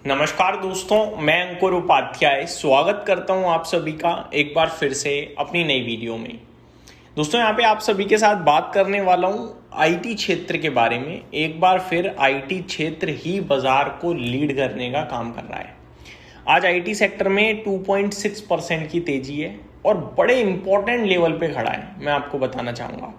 नमस्कार दोस्तों, मैं अंकुर उपाध्याय स्वागत करता हूं आप सभी का एक बार फिर से अपनी नई वीडियो में। दोस्तों यहाँ पे आप सभी के साथ बात करने वाला हूं आईटी क्षेत्र के बारे में। एक बार फिर आईटी क्षेत्र ही बाजार को लीड करने का काम कर रहा है। आज आईटी सेक्टर में 2.6% की तेजी है और बड़े इंपॉर्टेंट लेवल पे खड़ा है। मैं आपको बताना चाहूँगा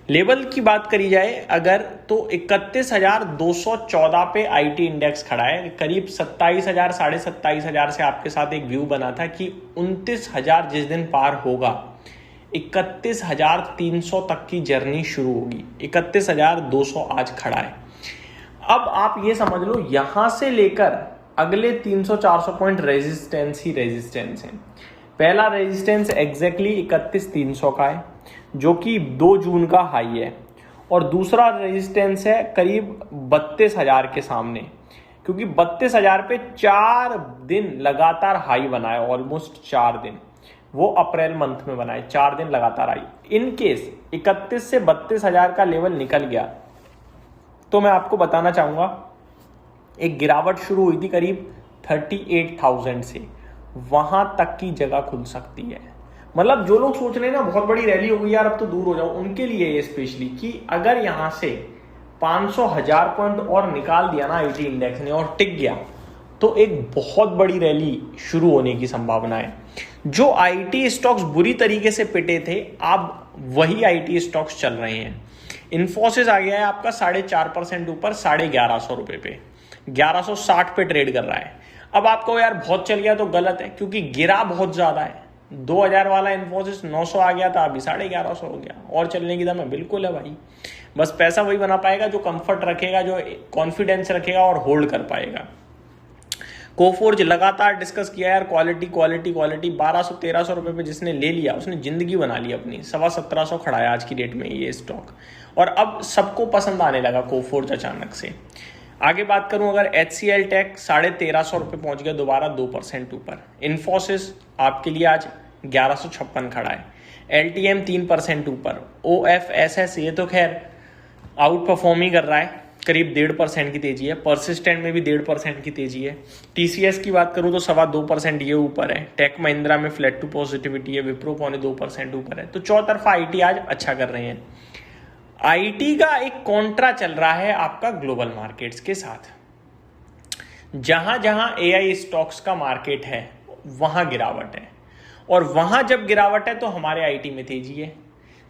लेवल की बात करी जाए अगर तो 31,214 पे आईटी इंडेक्स खड़ा है। करीब 27,000 साढ़े 27,000 से आपके साथ एक व्यू बना था कि 29,000 जिस दिन पार होगा 31,300 तक की जर्नी शुरू होगी। 31,200 आज खड़ा है। अब आप ये समझ लो यहां से लेकर अगले 300-400 पॉइंट रेजिस्टेंस ही रेजिस्टेंस है। पहला रेजिस्टेंस एग्जैक्टली 31,300 का है जो कि 2 जून का हाई है, और दूसरा रेजिस्टेंस है करीब 32,000 के सामने, क्योंकि 32,000 पे 4 दिन लगातार हाई बना है। ऑलमोस्ट 4 दिन वो अप्रैल मंथ में बना है, 4 दिन लगातार हाई। इन केस 31 से 32,000 का लेवल निकल गया तो मैं आपको बताना चाहूंगा एक गिरावट शुरू हुई थी करीब 38,000 से, वहां तक की जगह खुल सकती है। मतलब जो लोग सोच रहे हैं ना बहुत बड़ी रैली हो गई यार अब तो दूर हो जाओ, उनके लिए ये स्पेशली कि अगर यहां से 500,000 पॉइंट और निकाल दिया ना आईटी इंडेक्स ने और टिक गया तो एक बहुत बड़ी रैली शुरू होने की संभावना है। जो आईटी स्टॉक्स बुरी तरीके से पिटे थे अब वही आईटी स्टॉक्स चल रहे हैं। इन्फोसिस आ गया है आपका 4.5% ऊपर 1150 रुपए पे, 1160 पे ट्रेड कर रहा है। अब आपको यार बहुत चल गया तो गलत है, क्योंकि गिरा बहुत ज्यादा है। 2000 वाला इन्फोसिस 900 आ गया था, अभी 1150 हो गया, और चलने की दम है बिल्कुल है भाई। बस पैसा वही बना पाएगा जो कंफर्ट रखेगा, जो कॉन्फिडेंस रखेगा और होल्ड कर पाएगा। कोफोर्ज लगातार डिस्कस किया यार, क्वालिटी क्वालिटी क्वालिटी। 1200-1300 रुपए पे जिसने ले लिया उसने जिंदगी बना ली अपनी। 1750 खड़ा है आज की डेट में ये स्टॉक, और अब सबको पसंद आने लगा कोफोर्ज अचानक से। आगे बात करूं अगर HCL टेक 1350 रुपए पहुंच गया दोबारा 2% ऊपर। इन्फोसिस आपके लिए आज 1156 खड़ा है। LTM 3% ऊपर। OFSS ये तो खैर आउट परफॉर्म ही कर रहा है, करीब 1.5% की तेजी है। परसिस्टेंट में भी 1.5% की तेजी है। TCS की बात करूं तो 2.25% ये ऊपर है। टेक महिंद्रा में फ्लैट टू पॉजिटिविटी है। विप्रो 2.25% ऊपर है। तो चौतरफा आईटी आज अच्छा कर रहे हैं। आईटी का एक कॉन्ट्रा चल रहा है आपका ग्लोबल मार्केट्स के साथ। जहां जहां AI स्टॉक्स का मार्केट है वहां गिरावट है, और वहां जब गिरावट है तो हमारे आईटी में तेजी है।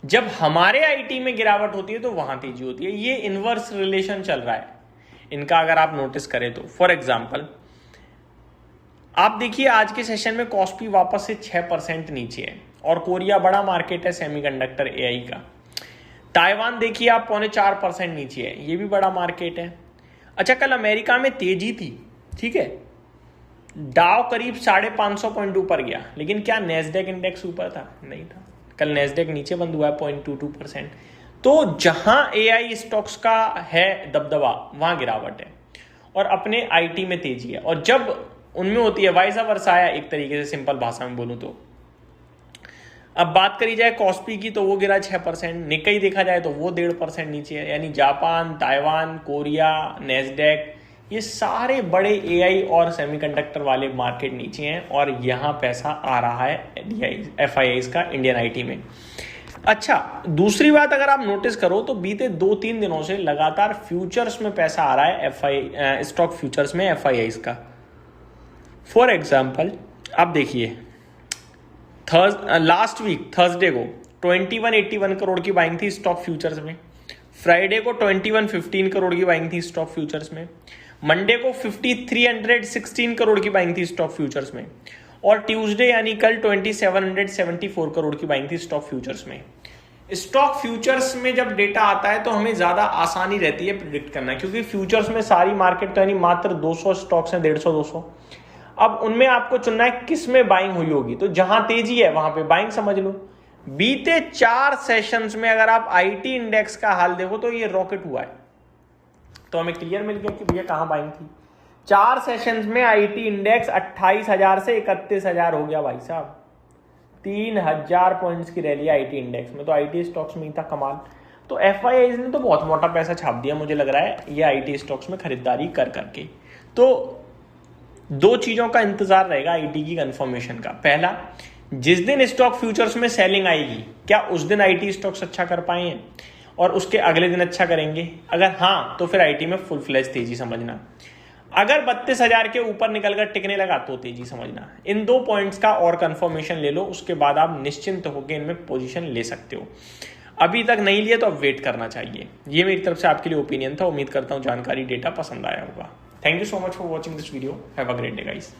जब हमारे आईटी में गिरावट होती है तो वहां तेजी होती है। ये इनवर्स रिलेशन चल रहा है इनका, अगर आप नोटिस करें तो। फॉर एग्जाम्पल आप देखिए आज के सेशन में कॉस्पी वापस से 6% नीचे है, और कोरिया बड़ा मार्केट है सेमीकंडक्टर AI का। ताइवान देखिए आप 4.25% नीचे है, ये भी बड़ा मार्केट है। अच्छा, कल अमेरिका में तेजी थी, ठीक है, डाउ करीब 550 पॉइंट ऊपर गया, लेकिन क्या नेस्डेक इंडेक्स ऊपर था? नहीं था। कल नेस्डेक नीचे बंद हुआ है 0.22%। तो जहां AI स्टॉक्स का है दबदबा वहां गिरावट है, और अपने आईटी में तेजी है। और जब उनमें होती है वाइसा वर्सा है, एक तरीके से सिंपल भाषा में बोलूं तो। अब बात करी जाए कॉस्पी की तो वो गिरा 6%। निक्केई देखा जाए तो वो 1.5% नीचे है। यानी जापान, ताइवान, कोरिया, नेस्डेक, ये सारे बड़े AI और सेमीकंडक्टर वाले मार्केट नीचे हैं, और यहां पैसा आ रहा है FIIs का इंडियन आईटी में। अच्छा, दूसरी बात अगर आप नोटिस करो तो बीते 2-3 दिनों से लगातार फ्यूचर्स में पैसा आ रहा है, स्टॉक फ्यूचर्स में FIIs का। फॉर एग्जाम्पल आप देखिए लास्ट वीक थर्सडे को 2181 करोड़ की बाइंग थी स्टॉक फ्यूचर्स में। फ्राइडे को 2115 करोड़ की बाइंग थी स्टॉक फ्यूचर्स में। मंडे को 5316 करोड़ की बाइंग थी स्टॉक फ्यूचर्स में, और ट्यूसडे यानी कल 2774 करोड़ की बाइंग थी स्टॉक फ्यूचर्स में। स्टॉक फ्यूचर्स में जब डेटा आता है तो हमें ज्यादा आसानी रहती है प्रिडिक्ट करना, क्योंकि फ्यूचर्स में सारी मार्केट तो यानी मात्र 200 स्टॉक्स हैं, 150-200। अब उनमें आपको चुनना है किस में बाइंग हुई होगी, तो जहां तेजी है वहां पे बाइंग समझ लो। बीते 4 सेशंस में अगर आप आईटी इंडेक्स का हाल देखो तो ये रॉकेट हुआ है, तो हमें क्लियर मिल गया कि भैया कहां बाइंग थी। 4 सेशंस में आईटी इंडेक्स 28,000 से 31,000 हो गया भाई साहब। 3,000 पॉइंट्स की रैली आईटी इंडेक्स में, तो आईटी स्टॉक्स में ही था कमाल। तो FIIs ने तो बहुत मोटा पैसा छाप दिया मुझे लग रहा है ये आईटी स्टॉक्स में खरीदारी कर करके। तो दो चीजों का इंतजार रहेगा आईटी की कंफर्मेशन का। पहला, जिस दिन स्टॉक फ्यूचर्स में सेलिंग आएगी, क्या उस दिन आईटी स्टॉक्स अच्छा कर पाए हैं और उसके अगले दिन अच्छा करेंगे? अगर हाँ, तो फिर आईटी में फुल फ्लैश तेजी समझना। अगर 32,000 के ऊपर निकलकर टिकने लगा तो तेजी समझना। इन दो पॉइंट्स का और कंफर्मेशन ले लो, उसके बाद आप निश्चिंत होकर इनमें पोजीशन ले सकते हो। अभी तक नहीं लिए तो अब वेट करना चाहिए। ये मेरी तरफ से आपके लिए ओपिनियन था। उम्मीद करता हूँ जानकारी डेटा पसंद आया होगा। Thank you so much for watching this video. Have a great day guys.